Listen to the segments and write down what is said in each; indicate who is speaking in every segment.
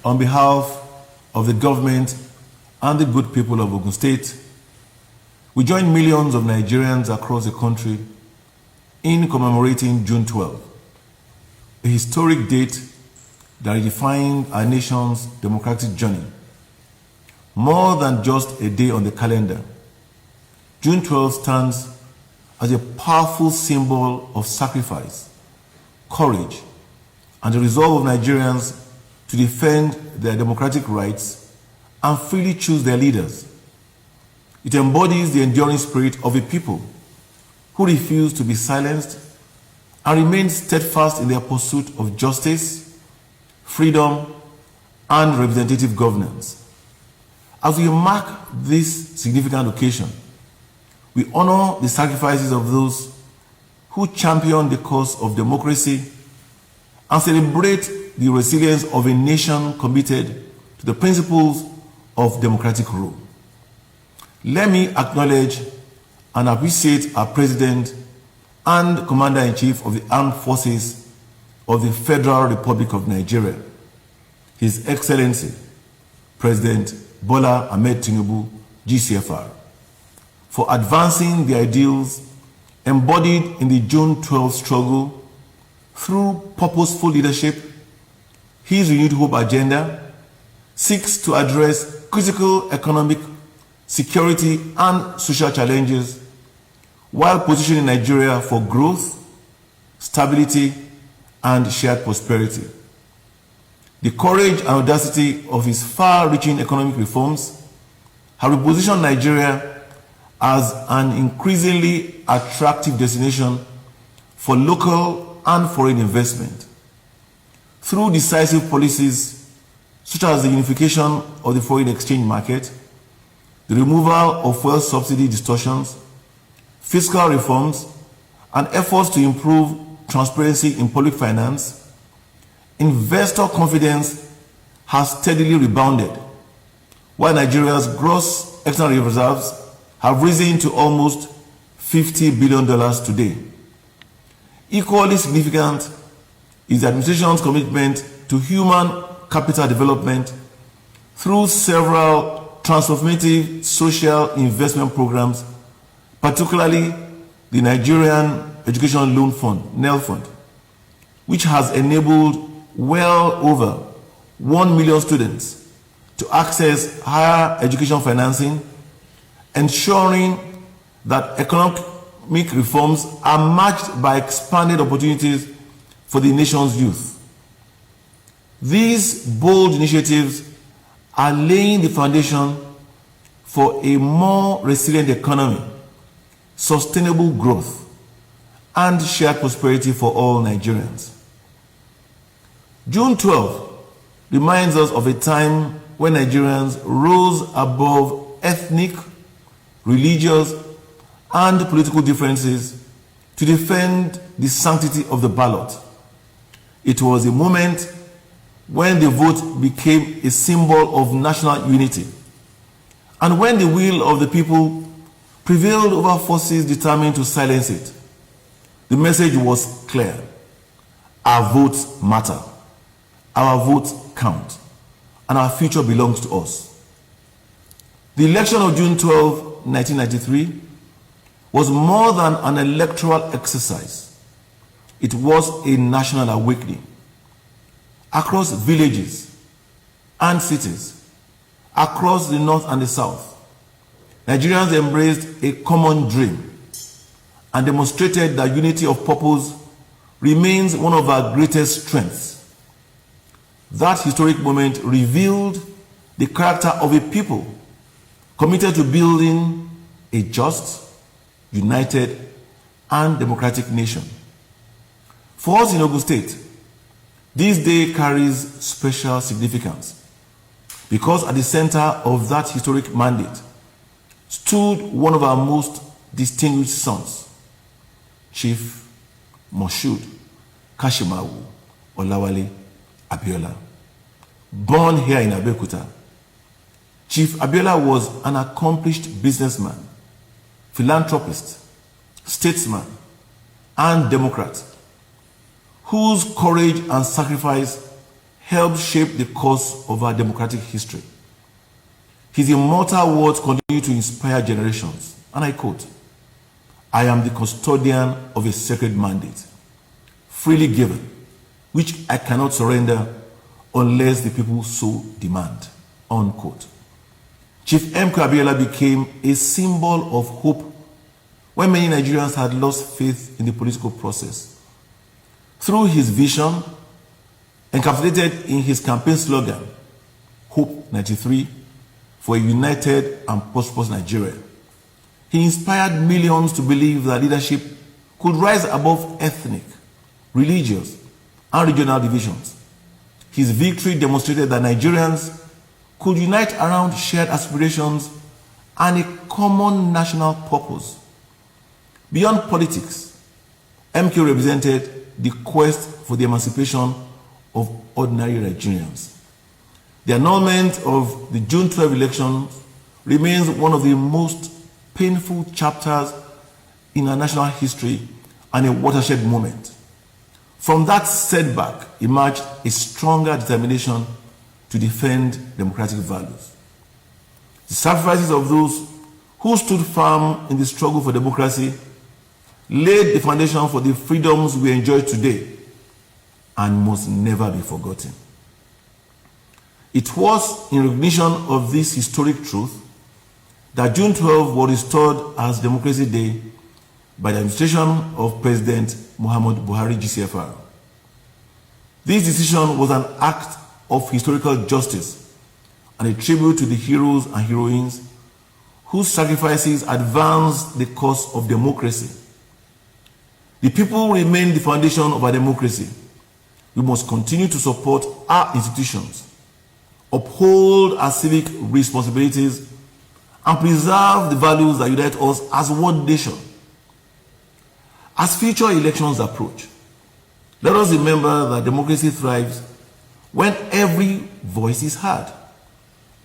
Speaker 1: On behalf of the government and the good people of Ogun State, we join millions of Nigerians across the country in commemorating June 12, a historic date that redefined our nation's democratic journey. More than just a day on the calendar, June 12 stands as a powerful symbol of sacrifice, courage, and the resolve of Nigerians to defend their democratic rights and freely choose their leaders. It embodies the enduring spirit of a people who refuse to be silenced and remain steadfast in their pursuit of justice, freedom, and representative governance. As we mark this significant occasion, we honor the sacrifices of those who champion the cause of democracy and celebrate the resilience of a nation committed to the principles of democratic rule. Let me acknowledge and appreciate our President and Commander-in-Chief of the Armed Forces of the Federal Republic of Nigeria, His Excellency, President Bola Ahmed Tinubu, GCFR, for advancing the ideals embodied in the June 12 struggle through purposeful leadership. His renewed hope agenda seeks to address critical economic, security, and social challenges while positioning Nigeria for growth, stability, and shared prosperity. The courage and audacity of his far-reaching economic reforms have repositioned Nigeria as an increasingly attractive destination for local and foreign investment. Through decisive policies such as the unification of the foreign exchange market, the removal of fuel subsidy distortions, fiscal reforms, and efforts to improve transparency in public finance, investor confidence has steadily rebounded, while Nigeria's gross external reserves have risen to almost $50 billion today. Equally significant is the administration's commitment to human capital development through several transformative social investment programs, particularly the Nigerian Education Loan Fund, NEL Fund, which has enabled well over 1 million students to access higher education financing, ensuring that economic reforms are matched by expanded opportunities for the nation's youth. These bold initiatives are laying the foundation for a more resilient economy, sustainable growth, and shared prosperity for all Nigerians. June 12 reminds us of a time when Nigerians rose above ethnic, religious, and political differences to defend the sanctity of the ballot. It was a moment when the vote became a symbol of national unity, and when the will of the people prevailed over forces determined to silence it. The message was clear: our votes matter, our votes count, and our future belongs to us. The election of June 12, 1993 was more than an electoral exercise. It was a national awakening. Across villages and cities, across the north and the south, Nigerians embraced a common dream and demonstrated that unity of purpose remains one of our greatest strengths. That historic moment revealed the character of a people committed to building a just, united, and democratic nation. For us in Ogun State, this day carries special significance because at the center of that historic mandate stood one of our most distinguished sons, Chief Moshood Kashimawo Olawale Abiola. Born here in Abeokuta, Chief Abiola was an accomplished businessman, philanthropist, statesman, and democrat whose courage and sacrifice helped shape the course of our democratic history. His immortal words continue to inspire generations, and I quote, "I am the custodian of a sacred mandate, freely given, which I cannot surrender unless the people so demand," unquote. Chief 𝗵𝗀 𝗵𝗏 became a symbol of hope when many Nigerians had lost faith in the political process. Through his vision, encapsulated in his campaign slogan, Hope 93, for a united and prosperous Nigeria, he inspired millions to believe that leadership could rise above ethnic, religious, and regional divisions. His victory demonstrated that Nigerians could unite around shared aspirations and a common national purpose. Beyond politics, 𝗵𝗀 represented the quest for the emancipation of ordinary Nigerians. The annulment of the June 12 elections remains one of the most painful chapters in our national history and a watershed moment. From that setback emerged a stronger determination to defend democratic values. The sacrifices of those who stood firm in the struggle for democracy laid the foundation for the freedoms we enjoy today and must never be forgotten. It was in recognition of this historic truth that June 12 was restored as Democracy Day by the administration of President Muhammadu Buhari GCFR. This decision was an act of historical justice and a tribute to the heroes and heroines whose sacrifices advanced the cause of democracy. The people remain the foundation of our democracy. We must continue to support our institutions, uphold our civic responsibilities, and preserve the values that unite us as one nation. As future elections approach, let us remember that democracy thrives when every voice is heard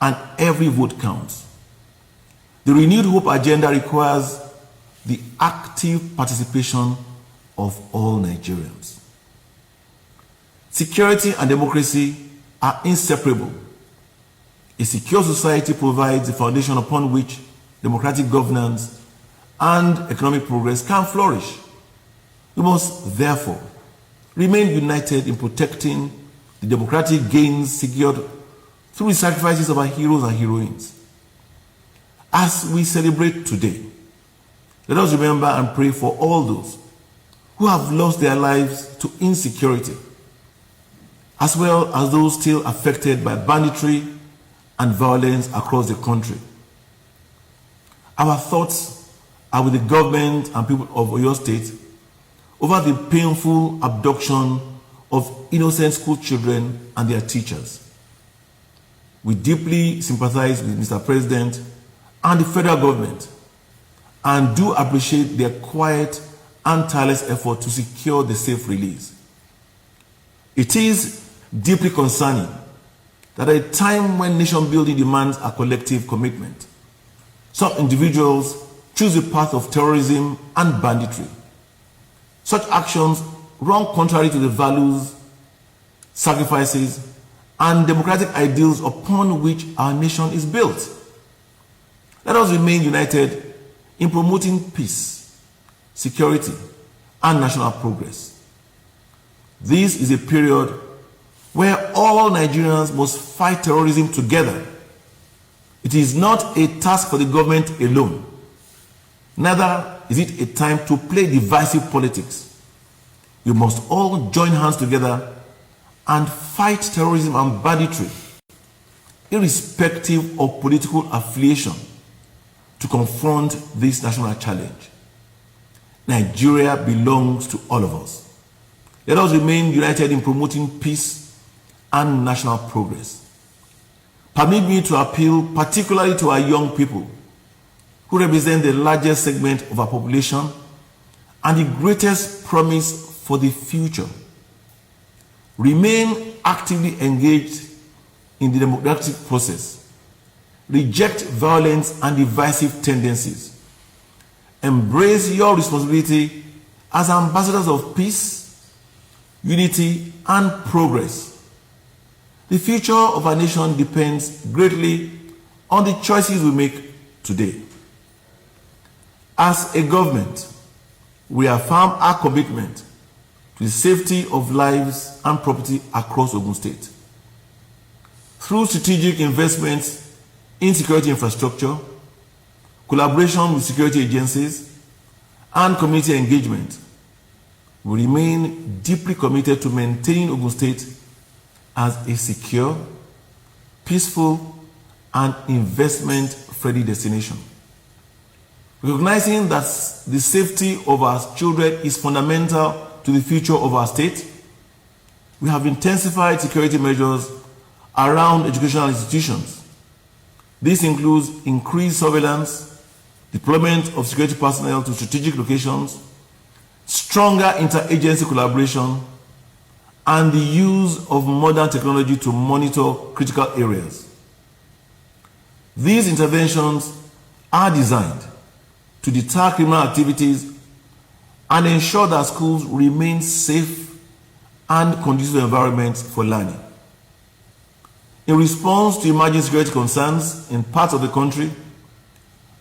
Speaker 1: and every vote counts. The renewed hope agenda requires the active participation of all Nigerians. Security and democracy are inseparable. A secure society provides the foundation upon which democratic governance and economic progress can flourish. We must therefore remain united in protecting the democratic gains secured through the sacrifices of our heroes and heroines. As we celebrate today, let us remember and pray for all those who have lost their lives to insecurity, as well as those still affected by banditry and violence across the country. Our thoughts are with the government and people of Oyo State over the painful abduction of innocent school children and their teachers. We deeply sympathize with Mr. President and the federal government and do appreciate their quiet and tireless effort to secure the safe release. It is deeply concerning that at a time when nation building demands a collective commitment, some individuals choose the path of terrorism and banditry. Such actions run contrary to the values, sacrifices, and democratic ideals upon which our nation is built. Let us remain united in promoting peace, security, and national progress. This is a period where all Nigerians must fight terrorism together. It is not a task for the government alone. Neither is it a time to play divisive politics. We must all join hands together and fight terrorism and banditry, irrespective of political affiliation, to confront this national challenge. Nigeria belongs to all of us. Let us remain united in promoting peace and national progress. Permit me to appeal particularly to our young people, who represent the largest segment of our population and the greatest promise for the future. Remain actively engaged in the democratic process. Reject violence and divisive tendencies. Embrace your responsibility as ambassadors of peace, unity, and progress. The future of our nation depends greatly on the choices we make today. As a government, we affirm our commitment to the safety of lives and property across Ogun State. Through strategic investments in security infrastructure, collaboration with security agencies, and community engagement, we remain deeply committed to maintaining Ogun State as a secure, peaceful, and investment-friendly destination. Recognizing that the safety of our children is fundamental to the future of our state, we have intensified security measures around educational institutions. This includes increased surveillance, deployment of security personnel to strategic locations, stronger interagency collaboration, and the use of modern technology to monitor critical areas. These interventions are designed to deter criminal activities and ensure that schools remain safe and conducive environments for learning. In response to emerging security concerns in parts of the country,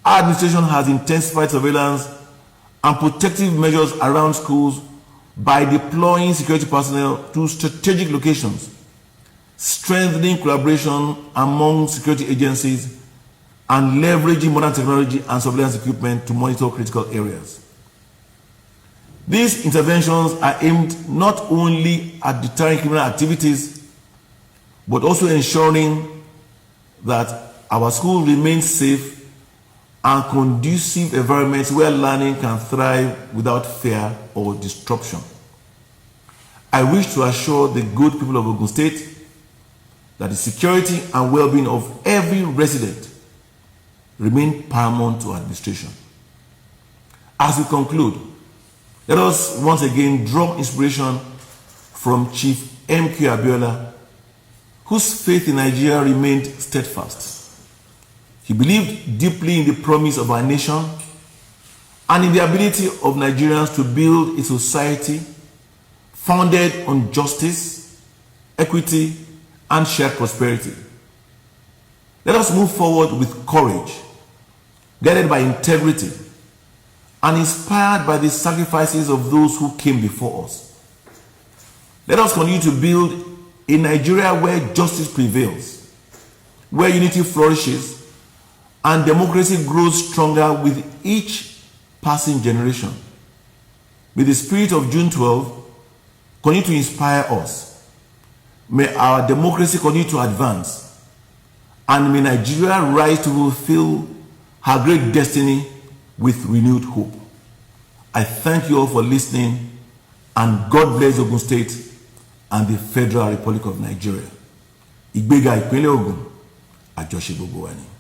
Speaker 1: our administration has intensified surveillance and protective measures around schools by deploying security personnel to strategic locations, strengthening collaboration among security agencies, and leveraging modern technology and surveillance equipment to monitor critical areas. These interventions are aimed not only at deterring criminal activities, but also ensuring that our schools remain safe and conducive environments where learning can thrive without fear or disruption. I wish to assure the good people of Ogun State that the security and well-being of every resident remain paramount to our administration. As we conclude, let us once again draw inspiration from Chief 𝗵𝗂 𝗵𝗵, whose faith in Nigeria remained steadfast. He believed deeply in the promise of our nation and in the ability of Nigerians to build a society founded on justice, equity, and shared prosperity. Let us move forward with courage, guided by integrity, and inspired by the sacrifices of those who came before us. Let us continue to build a Nigeria where justice prevails, where unity flourishes, and democracy grows stronger with each passing generation. May the spirit of June 12 continue to inspire us. May our democracy continue to advance, and may Nigeria rise to fulfill her great destiny with renewed hope. I thank you all for listening, and God bless Ogun State and the Federal Republic of Nigeria. 𝗵𝗂𝗃𝗍𝗶 𝗃𝗀𝗃 𝗵𝗂𝗴.